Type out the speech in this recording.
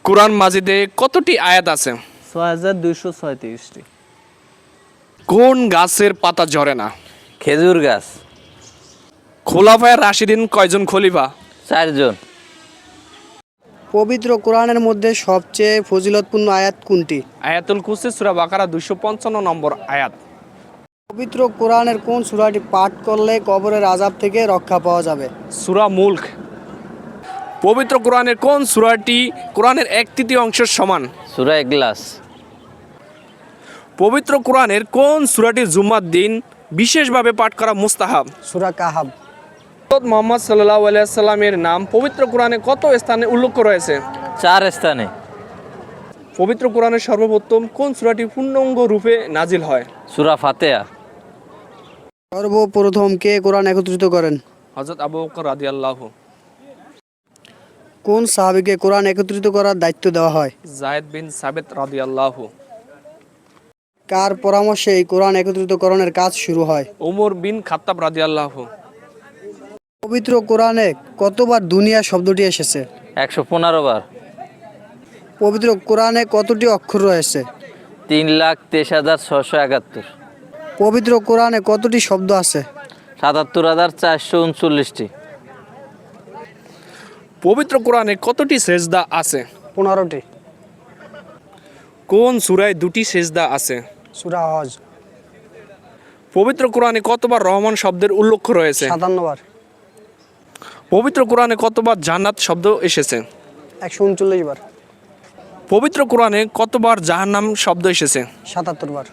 কোরআন মাজিদে কতটি আয়াত আছে? ৬,২৩৬টি। কোন গাছের পাতা ঝরে না? খেজুর গাছ। খোলাফায়ে রাশিদিন কয়জন খলিফা? 4 জন। পবিত্র কোরআনের মধ্যে সবচেয়ে ফজিলতপূর্ণ আয়াত কোনটি? আয়াতুল কুরসি সূরা বাকারা 255 নম্বর আয়াত। পবিত্র কোরআনের কোন সূরাটি পাঠ করলে কবরের আযাব থেকে রক্ষা পাওয়া যাবে? সূরা মুলক। পবিত্র কোরআনের কোন সূরাটি কোরআনের 1/3 অংশের সমান? সূরা ইখলাস। পবিত্র কোরআনের কোন সূরাটি জুমার দিন বিশেষভাবে পাঠ করা মুস্তাহাব? সূরা কাহাব। হযরত মুহাম্মদ সাল্লাল্লাহু আলাইহি সাল্লামের নাম পবিত্র কোরআনে কত স্থানে উল্লেখ রয়েছে? 4 স্থানে। পবিত্র কোরআনের সর্বপ্রথম কোন সূরাটি পূর্ণাঙ্গ রূপে নাজিল হয়? সূরা ফাতিহা। সর্বপ্রথম কে কোরআন একত্রিত করেন? হযরত আবু বকর রাদিয়াল্লাহু। কোন সাহাবীকে কোরআন একত্রিত করার দায়িত্ব দেওয়া হয়? যায়েদ বিন সাবিত রাদিয়াল্লাহু। কার পরামর্শে এই কোরআন একত্রিতকরণের কাজ শুরু হয়? ওমর বিন খাত্তাব রাদিয়াল্লাহু। পবিত্র কোরআনে কতবার দুনিয়া শব্দটি এসেছে? 115 বার। পবিত্র কোরআনে কতটি অক্ষর রয়েছে? 3,23,671। পবিত্র কোরআনে কতটি শব্দ আছে? 77,439টি। পবিত্র কোরআনে কতটি সেজদা আছে? 15টি। কোন সূরায় দুটি সেজদা আছে? সূরা হজ। পবিত্র কোরআনে কতবার রহমান শব্দের উল্লেখ রয়েছে? 57 বার। পবিত্র কোরআনে কতবার জান্নাত শব্দ এসেছে? 139 বার। পবিত্র কোরআনে কতবার জাহান্নাম শব্দ এসেছে? 77 বার।